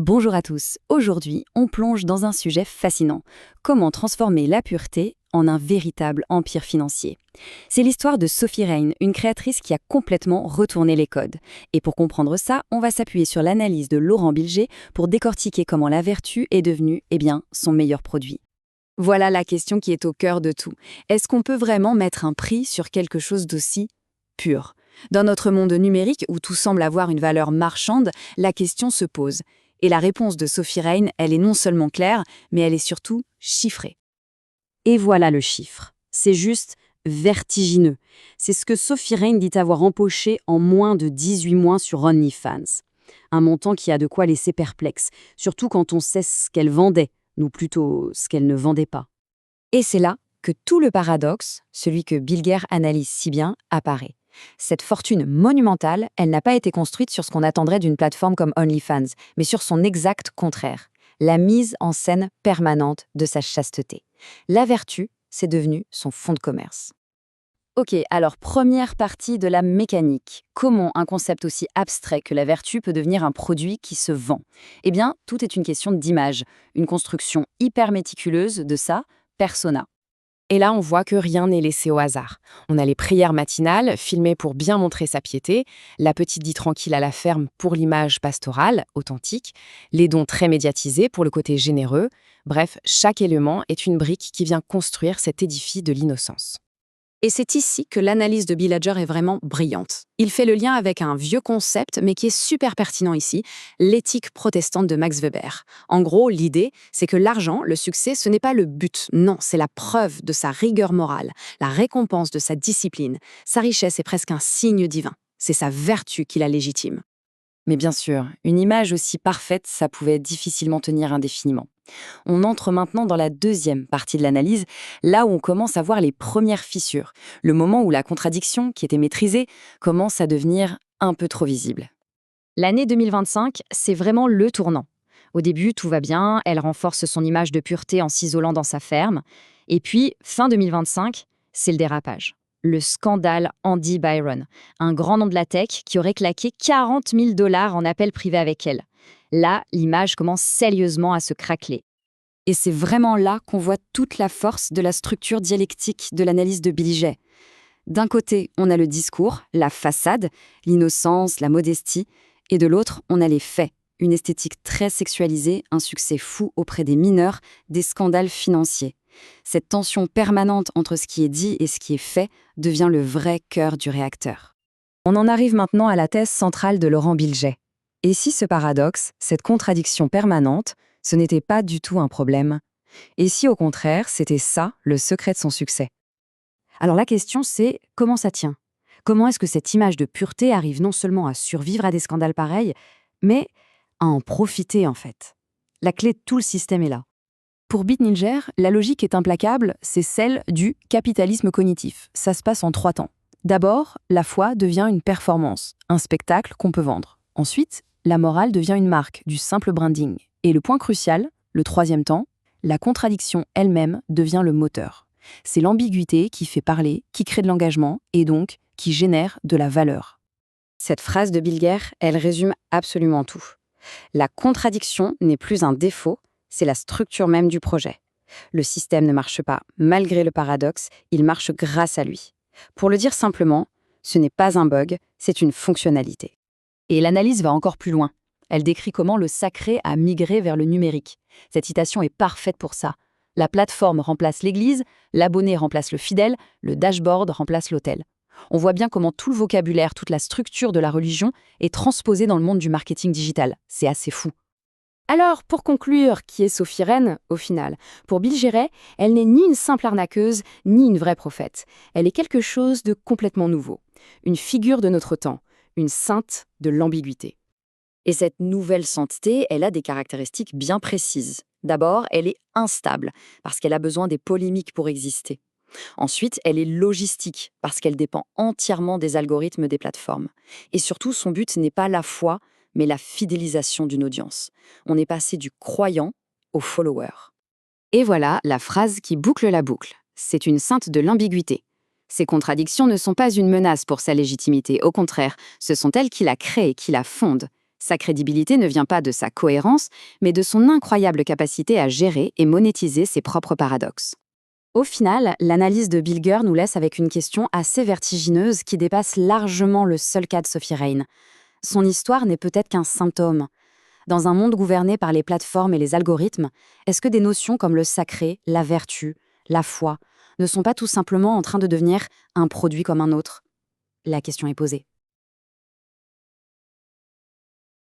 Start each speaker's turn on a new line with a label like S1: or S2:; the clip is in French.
S1: Bonjour à tous. Aujourd'hui, on plonge dans un sujet fascinant. Comment transformer la pureté en un véritable empire financier. C'est l'histoire de Sophie Rein, une créatrice qui a complètement retourné les codes. Et pour comprendre ça, on va s'appuyer sur l'analyse de Laurent Bilger pour décortiquer comment la vertu est devenue, son meilleur produit. Voilà la question qui est au cœur de tout. Est-ce qu'on peut vraiment mettre un prix sur quelque chose d'aussi pur ? Dans notre monde numérique où tout semble avoir une valeur marchande, la question se pose. Et la réponse de Sophie Rein, elle est non seulement claire, mais elle est surtout chiffrée. Et voilà le chiffre. C'est juste vertigineux. C'est ce que Sophie Rein dit avoir empoché en moins de 18 mois sur OnlyFans. Un montant qui a de quoi laisser perplexe, surtout quand on sait ce qu'elle vendait, ou plutôt ce qu'elle ne vendait pas. Et c'est là que tout le paradoxe, celui que Bilger analyse si bien, apparaît. Cette fortune monumentale, elle n'a pas été construite sur ce qu'on attendrait d'une plateforme comme OnlyFans, mais sur son exact contraire, la mise en scène permanente de sa chasteté. La vertu, c'est devenu son fonds de commerce. Ok, alors première partie de la mécanique. Comment un concept aussi abstrait que la vertu peut devenir un produit qui se vend ? Eh bien, tout est une question d'image, une construction hyper méticuleuse de sa persona.
S2: Et là, on voit que rien n'est laissé au hasard. On a les prières matinales, filmées pour bien montrer sa piété, la petite dit tranquille à la ferme pour l'image pastorale, authentique, les dons très médiatisés pour le côté généreux. Bref, chaque élément est une brique qui vient construire cet édifice de l'innocence.
S1: Et c'est ici que l'analyse de Bilger est vraiment brillante. Il fait le lien avec un vieux concept, mais qui est super pertinent ici, l'éthique protestante de Max Weber. En gros, l'idée, c'est que l'argent, le succès, ce n'est pas le but. Non, c'est la preuve de sa rigueur morale, la récompense de sa discipline. Sa richesse est presque un signe divin. C'est sa vertu qui la légitime. Mais bien sûr, une image aussi parfaite, ça pouvait difficilement tenir indéfiniment. On entre maintenant dans la deuxième partie de l'analyse, là où on commence à voir les premières fissures, le moment où la contradiction, qui était maîtrisée, commence à devenir un peu trop visible. L'année 2025, c'est vraiment le tournant. Au début, tout va bien, elle renforce son image de pureté en s'isolant dans sa ferme. Et puis, fin 2025, c'est le dérapage. Le scandale Andy Byron, un grand nom de la tech qui aurait claqué 40 000 $ en appel privé avec elle. Là, l'image commence sérieusement à se craqueler. Et c'est vraiment là qu'on voit toute la force de la structure dialectique de l'analyse de Bilger. D'un côté, on a le discours, la façade, l'innocence, la modestie, et de l'autre, on a les faits, une esthétique très sexualisée, un succès fou auprès des mineurs, des scandales financiers. Cette tension permanente entre ce qui est dit et ce qui est fait devient le vrai cœur du réacteur. On en arrive maintenant à la thèse centrale de Laurent Bilger. Et si ce paradoxe, cette contradiction permanente, ce n'était pas du tout un problème ? Et si au contraire, c'était ça, le secret de son succès ? Alors la question c'est, comment ça tient ? Comment est-ce que cette image de pureté arrive non seulement à survivre à des scandales pareils, mais à en profiter en fait ? La clé de tout le système est là. Pour Bitninger, la logique est implacable, c'est celle du capitalisme cognitif. Ça se passe en 3 temps. D'abord, la foi devient une performance, un spectacle qu'on peut vendre. Ensuite, la morale devient une marque, du simple branding. Et le point crucial, le 3e temps, la contradiction elle-même devient le moteur. C'est l'ambiguïté qui fait parler, qui crée de l'engagement et donc qui génère de la valeur. Cette phrase de Bilger, elle résume absolument tout. La contradiction n'est plus un défaut, c'est la structure même du projet. Le système ne marche pas malgré le paradoxe, il marche grâce à lui. Pour le dire simplement, ce n'est pas un bug, c'est une fonctionnalité. Et l'analyse va encore plus loin. Elle décrit comment le sacré a migré vers le numérique. Cette citation est parfaite pour ça. La plateforme remplace l'église, l'abonné remplace le fidèle, le dashboard remplace l'autel. On voit bien comment tout le vocabulaire, toute la structure de la religion est transposée dans le monde du marketing digital. C'est assez fou. Alors, pour conclure, qui est Sophie Rein, au final ? Pour Bilger, elle n'est ni une simple arnaqueuse, ni une vraie prophète. Elle est quelque chose de complètement nouveau. Une figure de notre temps, une sainte de l'ambiguïté. Et cette nouvelle sainteté, elle a des caractéristiques bien précises. D'abord, elle est instable, parce qu'elle a besoin des polémiques pour exister. Ensuite, elle est logistique, parce qu'elle dépend entièrement des algorithmes des plateformes. Et surtout, son but n'est pas la foi, mais la fidélisation d'une audience. On est passé du croyant au follower. Et voilà la phrase qui boucle la boucle. C'est une sainte de l'ambiguïté. Ces contradictions ne sont pas une menace pour sa légitimité, au contraire, ce sont elles qui la créent, qui la fondent. Sa crédibilité ne vient pas de sa cohérence, mais de son incroyable capacité à gérer et monétiser ses propres paradoxes. Au final, l'analyse de Bilger nous laisse avec une question assez vertigineuse qui dépasse largement le seul cas de Sophie Rane. Son histoire n'est peut-être qu'un symptôme. Dans un monde gouverné par les plateformes et les algorithmes, est-ce que des notions comme le sacré, la vertu, la foi, ne sont pas tout simplement en train de devenir un produit comme un autre ? La question est posée.